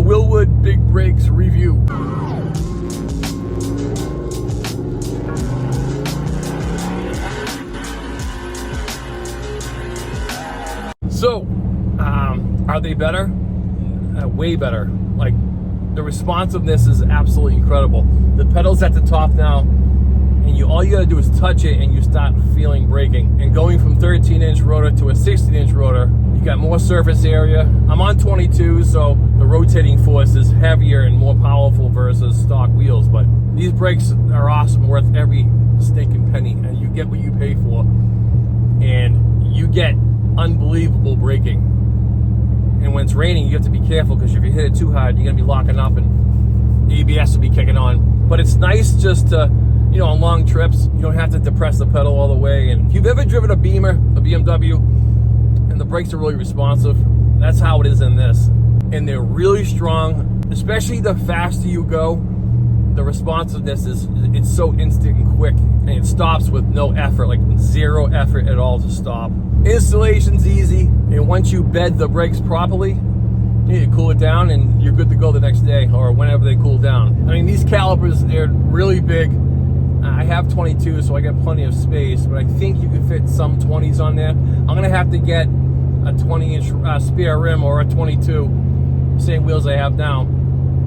Wilwood Big Brakes review. So, are they better? Way better. Like, the responsiveness is absolutely incredible. The pedal's at the top now, and all you gotta do is touch it and you start feeling braking. And going from 13-inch rotor to a 16-inch rotor, you got more surface area. I'm on 22, so the rotating force is heavier and more powerful versus stock wheels, but these brakes are awesome, worth every stinking penny, and you get what you pay for, and you get unbelievable braking. And when it's raining, you have to be careful, because if you hit it too hard, you're gonna be locking up and ABS will be kicking on. But it's nice just to, you know, on long trips, you don't have to depress the pedal all the way. And if you've ever driven a Beamer, a BMW, and the brakes are really responsive, that's how it is in this. And they're really strong, especially the faster you go. The responsiveness it's so instant and quick, and it stops with no effort, like zero effort at all to stop. Installation's easy, and once you bed the brakes properly, you cool it down and you're good to go the next day or whenever they cool down. I mean, these calipers, they're really big. I have 22, so I got plenty of space, but I think you can fit some 20s on there. I'm gonna have to get a 20-inch spare rim or a 22, same wheels I have now,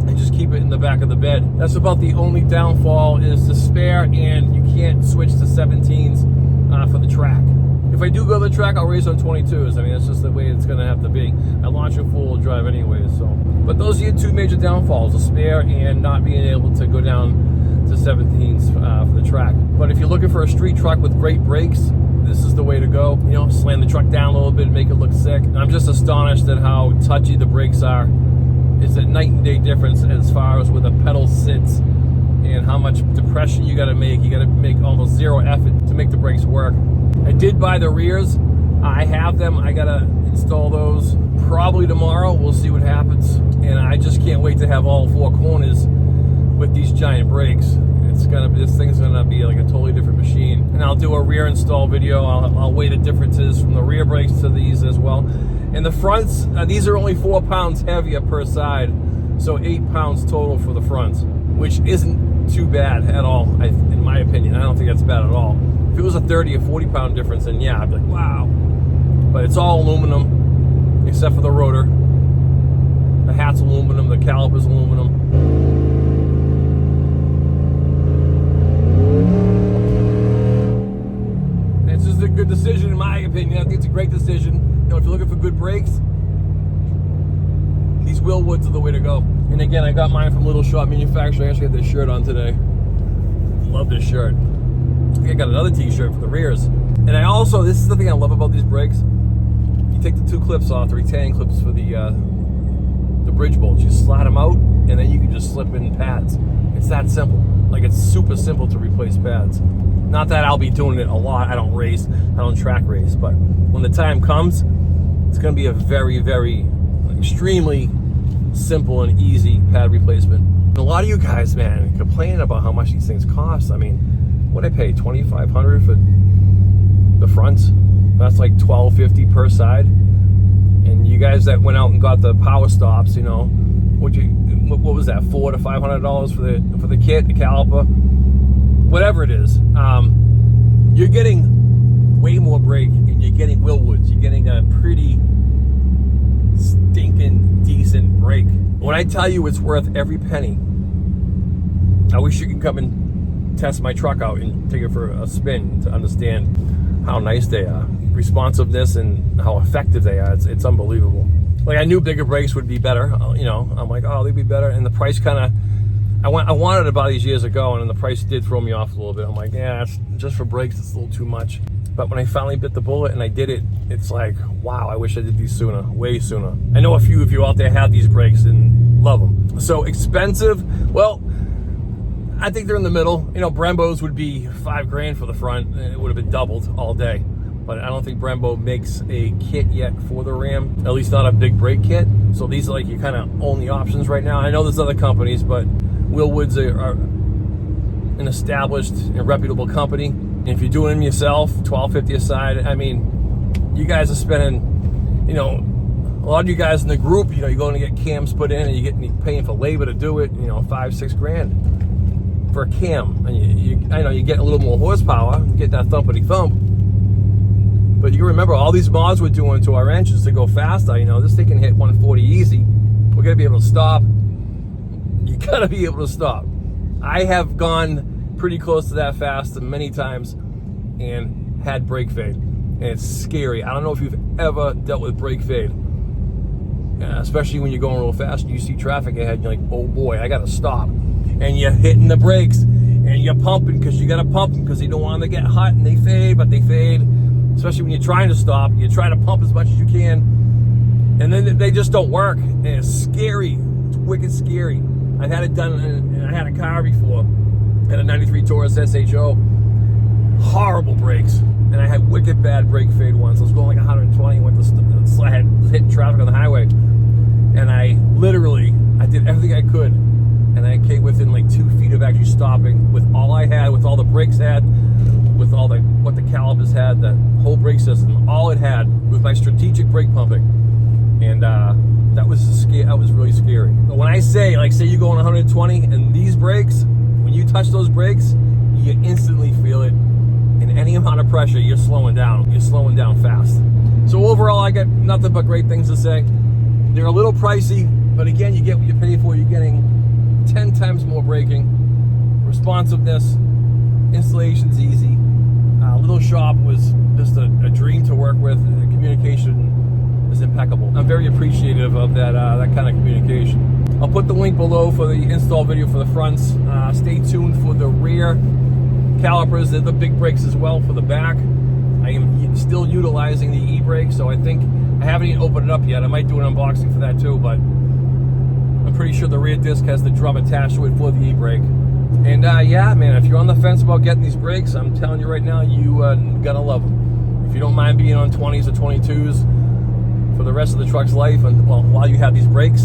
and just keep it in the back of the bed. That's about the only downfall, is the spare, and you can't switch to 17s for the track. If I do go to the track, I'll race on 22s. I mean, that's just the way it's gonna have to be. I launch in four-wheel drive anyways, so. But those are your two major downfalls, the spare and not being able to go down to 17s for the track. But if you're looking for a street truck with great brakes, this is the way to go. You know, slam the truck down a little bit and make it look sick. And I'm just astonished at how touchy the brakes are. It's a night and day difference as far as where the pedal sits and how much depression you gotta make. You gotta make almost zero effort to make the brakes work. I did buy the rears. I have them. I gotta install those probably tomorrow. We'll see what happens. And I just can't wait to have all four corners with these giant brakes. This thing's gonna be like a totally different machine. And I'll do a rear install video. I'll weigh the differences from the rear brakes to these as well. And the fronts, these are only 4 pounds heavier per side, so 8 pounds total for the fronts, which isn't too bad at all, in my opinion. I don't think that's bad at all. If it was a 30 or 40 pound difference, then yeah, I'd be like, wow. But it's all aluminum, except for the rotor. The hat's aluminum, the caliper's aluminum. It's just a good decision in my opinion. I think it's a great decision. You know, if you're looking for good brakes, these Wilwoods are the way to go. And again, I got mine from LitteShopMFG. I actually got this shirt on today. Love this shirt. I think I got another t-shirt for the rears. And I also, this is the thing I love about these brakes. You take the two clips off, the retaining clips for the bridge bolts. You slide them out, and then you can just slip in pads. It's that simple. Like, it's super simple to replace pads. Not that I'll be doing it a lot. I don't race. I don't track race. But when the time comes, it's going to be a very, very, extremely simple and easy pad replacement. And a lot of you guys, man, complaining about how much these things cost. I mean, what I pay, $2,500 for the fronts? That's like $1,250 per side. And you guys that went out and got the power stops, you know, what was that, $400 to $500 for the kit, the caliper, whatever it is. You're getting way more brake, and you're getting Wilwoods. You're getting a pretty stinking decent brake. When I tell you it's worth every penny, I wish you could come and test my truck out and take it for a spin to understand how nice they are. Responsiveness and how effective they are. It's unbelievable. Like, I knew bigger brakes would be better. You know, I'm like, oh, they'd be better. And the price kind of, I wanted to buy these years ago, and then the price did throw me off a little bit. I'm like, yeah, it's just for brakes, it's a little too much. But when I finally bit the bullet and I did it, it's like, wow, I wish I did these sooner, way sooner. I know a few of you out there have these brakes and love them. So expensive, well, I think they're in the middle. You know, Brembo's would be $5,000 for the front, and it would have been doubled all day. But I don't think Brembo makes a kit yet for the Ram, at least not a big brake kit. So these are like your kind of only options right now. I know there's other companies, but Wilwoods are an established and reputable company. And if you're doing them yourself, $1,250 a side, I mean, you guys are spending, you know, lot of you guys in the group, you know, you're going to get cams put in and you're paying for labor to do it, you know, $5-6 grand for a cam. And I know you get a little more horsepower, you get that thumpity thump. But you remember all these mods we're doing to our engines to go faster, you know, this thing can hit 140 easy. We're gonna be able to stop. You gotta be able to stop. I have gone pretty close to that fast many times and had brake fade. And it's scary. I don't know if you've ever dealt with brake fade. Especially when you're going real fast and you see traffic ahead, you're like, oh boy, I gotta stop. And you're hitting the brakes and you're pumping because you gotta pump them because you don't want them to get hot and they fade, but they fade. Especially when you're trying to stop, you try to pump as much as you can, and then they just don't work. And it's scary. It's wicked scary. I've had it done, and I had a car before, had a 93 Taurus SHO, horrible brakes, and I had wicked bad brake fade once. I was going like 120, I had hitting traffic on the highway, and I did everything I could, and I came within like 2 feet of actually stopping with all I had, with all the brakes had, with all the what the calipers had, the whole brake system, all it had was my strategic brake pumping, and that was really scary. But when I say you're going 120 and these brakes, when you touch those brakes, you instantly feel it. In any amount of pressure, you're slowing down. You're slowing down fast. So overall, I got nothing but great things to say. They're a little pricey, but again, you get what you pay for. You're getting 10 times more braking, responsiveness, installation's easy. Little shop was just a dream to work with. The communication is impeccable. I'm very appreciative of that kind of communication. I'll put the link below for the install video for the fronts. Stay tuned for the rear calipers. They're the big brakes as well for the back. I am still utilizing the e-brake, so I think I haven't even opened it up yet. I might do an unboxing for that too, but I'm pretty sure the rear disc has the drum attached to it for the e-brake. And yeah, man, if you're on the fence about getting these brakes, I'm telling you right now, you gonna love them. If you don't mind being on 20s or 22s for the rest of the truck's life, and well, while you have these brakes,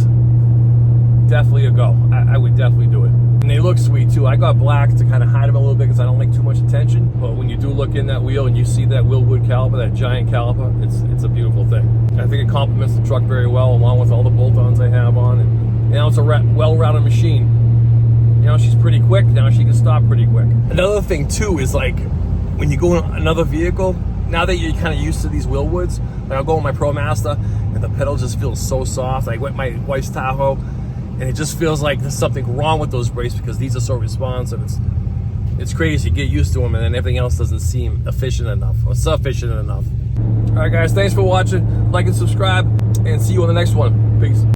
definitely a go. I would definitely do it. And they look sweet too. I got black to kind of hide them a little bit because I don't like too much attention. But when you do look in that wheel and you see that Wilwood caliper, that giant caliper, it's a beautiful thing. I think it complements the truck very well, along with all the bolt-ons I have on. And you know, it's a well-rounded machine. You know, she's pretty quick. Now she can stop pretty quick. Another thing too is like when you go in another vehicle, now that you're kind of used to these Wilwoods, like I'll go with my ProMaster and the pedal just feels so soft. I went my wife's Tahoe and it just feels like there's something wrong with those brakes because these are so responsive. It's crazy. You get used to them and then everything else doesn't seem efficient enough or sufficient enough. All right, guys, thanks for watching. Like and subscribe and see you on the next one. Peace.